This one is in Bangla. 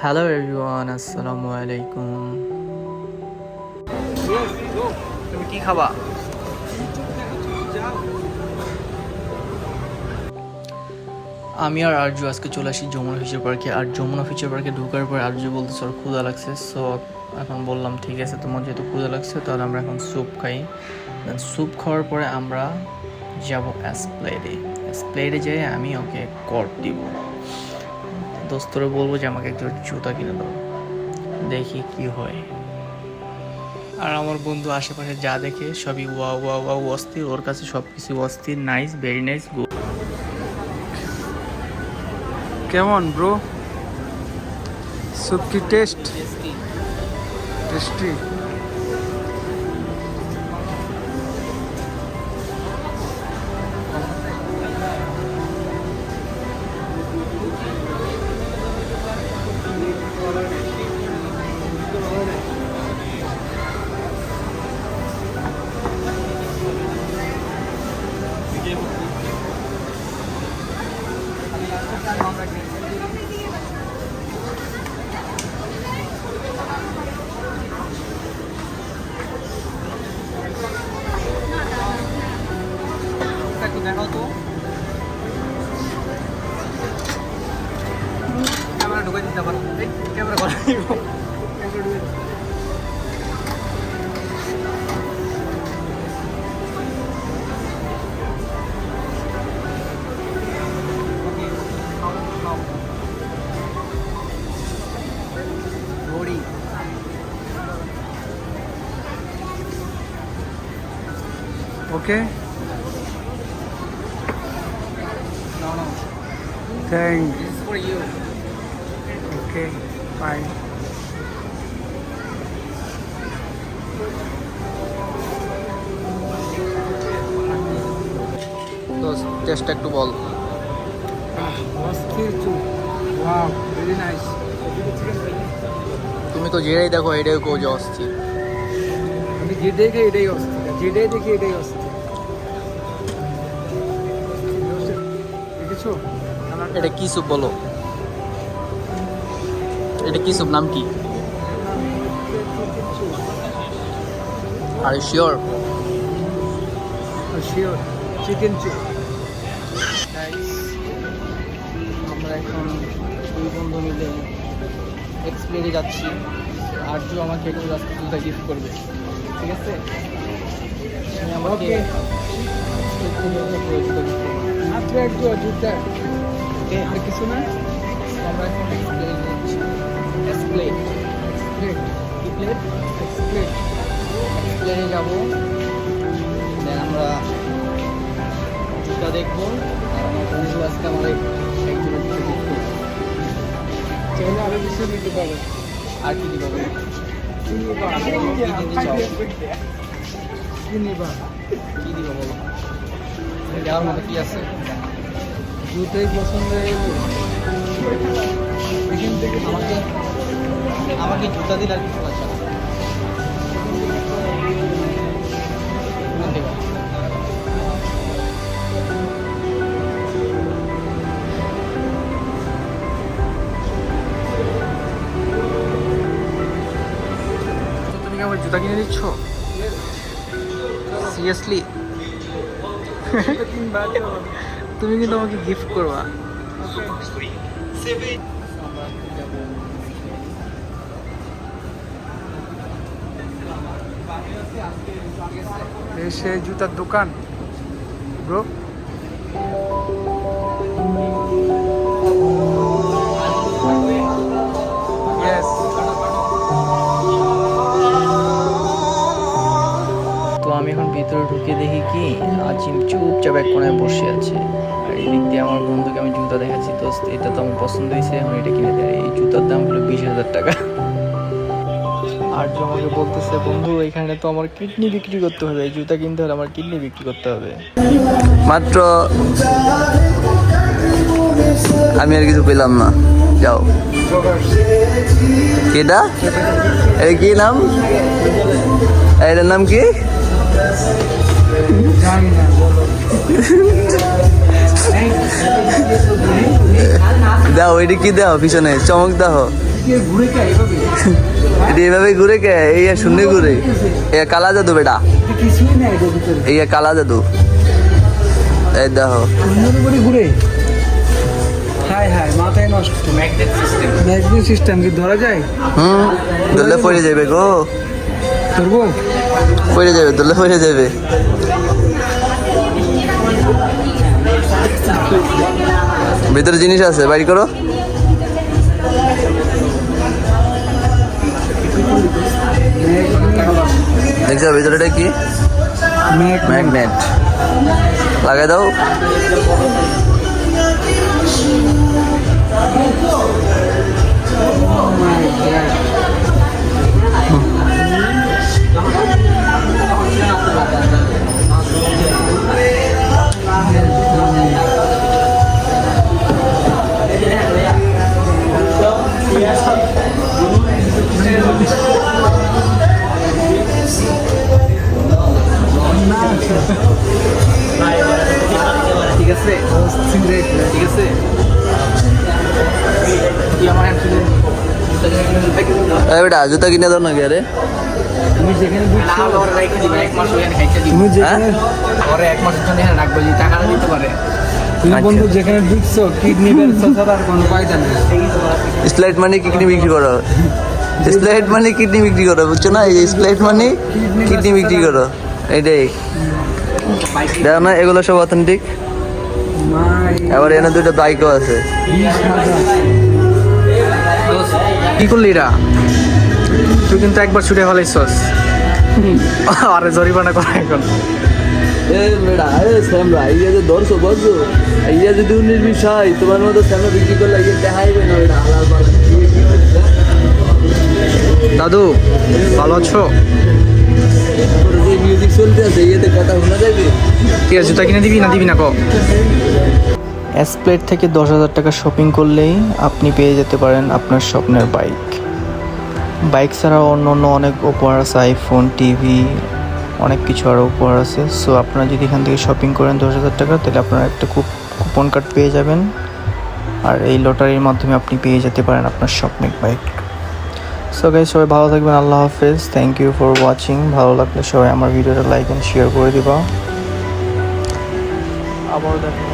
হ্যালো এভরিওয়ান, আসসালামু আলাইকুম। তুমি কি খাবা? আমি আর আরজু আজকে চলে আসি যমুনা ফিচার পার্কে। আর যমুনা ফিচার পার্কে ঢোকার পর আরজু বলতেছে ওর ক্ষুধা লাগছে। সো এখন বললাম ঠিক আছে, তোমার যেহেতু ক্ষুধা লাগছে তাহলে আমরা এখন স্যুপ খাই। স্যুপ খাওয়ার পরে আমরা যাব এসপ্লেডে। এসপ্লেডে যেয়ে আমি ওকে কর্ড দিব। দোস্তরা বলবো যে আমাকে একটু জুতা কিনে দাও, দেখি কি হয়। আর আমার বন্ধু আশেপাশে যা দেখে সবই ওয়া ওয়া ওয়া অস্থির, ওর কাছে সব কিছু অস্থির, নাইস, ভেরি নাইস, গুড। কেমন ব্রো? স্যুপ কি টেস্ট? টেস্টি। দেখাও তো, ক্যামেরা ঢুকে দিতে পারো, ক্যামেরা করা ঘড়ি। Okay, thank for you. Okay, bye. তো টেস্ট একটু বল। অস্থির চুপ, ওয়াও, ভেরি নাইস। তুমি তো যেটাই দেখো এটাই কো যে অস্থির। আমি যেটাই খাই এটাই অস্থির, যেটাই দেখি এটাই অস্থির। দেখেছো? এটা কি স্যুপ বলো? এটা কি স্যুপ, নাম কি? আর শিওর? শিওর, চিকেন চুপ। আমরা এখন দুই বন্ধু মিলে এক্সপ্লেনে যাচ্ছি। আরজু আমাকে একটু আজকে জুতা গিফট করবে, ঠিক আছে? সে আমাকে জুতা গিফট করবে। মাত্র একটু জুতা, আর কিছু না। আমরা এখন এক্সপ্লেনে যাচ্ছি। এক্সপ্লেন কি প্লেট? এক্সপ্লেনে যাবো। দেন আমরা জুতা দেখবো। আর আমার বন্ধু আজকে আমার একজনের জুতা গিফট করবে। চাইলে আরো কিছু নিতে পারো। আর কি দিবো? কি নিবা? কি দিতে চাও? কি নিবা? কি দিব বলো? দেওয়ার মতো কি আছে? জুতাই পছন্দ হয়ে গেল। এখান থেকে আমাকে আমাকে জুতা দিলে আর কিছু লাগছে না। কোন দিবা? তো তুমি কি আমার জুতা কিনে দিচ্ছ? সিরিয়াসলি? তুমি কিন্তু আমাকে গিফট করবা। সে জুতার দোকান ব্রো। ইয়েস। তো আমি এখন ভিতরে ঢুকে দেখি কি আজিম চুপচাপ এক কোনায় বসে আছে। আর এই দিক দিয়ে আমার বন্ধুকে আমি জুতা দেখাচ্ছি, তো এটা তো আমার পছন্দ হয়েছে, এখন এটা কিনে দেয়। এই জুতার দাম হলো 20,000 টাকা। আর যে আমাকে বলতেছে বন্ধু এখানে তো আমার কিডনি বিক্রি করতে হবে, এই জুতা কিনতে হলে আমার কিডনি বিক্রি করতে হবে। মাত্র আমি আর কিছু পেলাম না, যাও। কেটা? এই কি নাম? এটার নাম কি? জানি না, বলো। দাও, এটা কি দাও, পিছনে চমক দাও। কি ঘুরে কে এইভাবে? এটা এইভাবে ঘুরে কে এই শূন্য ঘুরে এ কালা জাদু বেটা এটা কিছুই নাই এটার ভিতরে। এই কালা জাদু এই দেখো সুন্দর করে ঘুরে। হায় হায় মাথায় নষ্ট। Magnet system. ম্যাগনেট সিস্টেম কি ধরা যায়? ধরলে পড়ে যাবে গো ধরবো? পড়ে যাবে ধরলে পড়ে যাবে ভিতরে জিনিস আছে বাইর করো দেখছো ভিতরেটা কি ম্যাগনেট লাগাই দাও ঠিক আছে ঠিক আছে কি আমার এই বেটা জুতা কিনে দাও না কি আরে তুমি যেখানে না হলে ওরা রেখে দিবে এক মাস ওখানে খাইতে দিবে তুমি যেখানে ওরা এক মাসের জন্য এখানে রাখবে যদি টাকাটা দিতে পারে তুমি বন্ধু যেখানে ঢুকছো কিডনি বেরোচ্ছে ছাড়া আর কোনো কায়দা নেই। স্প্লাইট মানে কিডনি বিক্রি করো স্প্লাইট মানে কিডনি বিক্রি করো বুঝছো না এই স্প্লাইট মানে কিডনি বিক্রি করো এইটাই দেখো না এগুলো সব অথেন্টিক মাই আবার এখানে দুটো বাইকও আছে 20,000। কি করলি এরা তুই কিন্তু একবার ছুটে ফেলাইছস আরে জরিমানা করা এখন ধরছো বলছো ইয়া যদি 19-20 হয় তোমার মতো সামনে বিক্রি করলে ইয়ে দেখাইবে না ওইটা হালাল মাল। দাদু ভালো আছো তারপরে যে মিউজিক চলতে আছে ইয়েতে কথা শোনা যাবে ঠিক আছে জুতা কিনে দিবি না দিবি না কো এসপ্লেট থেকে 10,000 টাকা শপিং করলেই আপনি পেয়ে যেতে পারেন আপনার স্বপ্নের বাইক বাইক ছাড়াও অন্য অন্য অনেক উপহার আছে আইফোন টিভি অনেক কিছু আরও উপহার আছে সো আপনারা যদি এখান থেকে শপিং করেন 10,000 টাকা তাহলে আপনারা একটা কুপন কার্ড পেয়ে যাবেন আর এই লটারির মাধ্যমে আপনি পেয়ে যেতে পারেন আপনার স্বপ্নের বাইক সো গাইস সবাই ভালো থাকবেন আল্লাহ হাফেজ থ্যাংক ইউ ফর ওয়াচিং ভালো লাগলে সবাই আমার ভিডিওটা লাইক অ্যান্ড শেয়ার করে দিবা আবার দেখা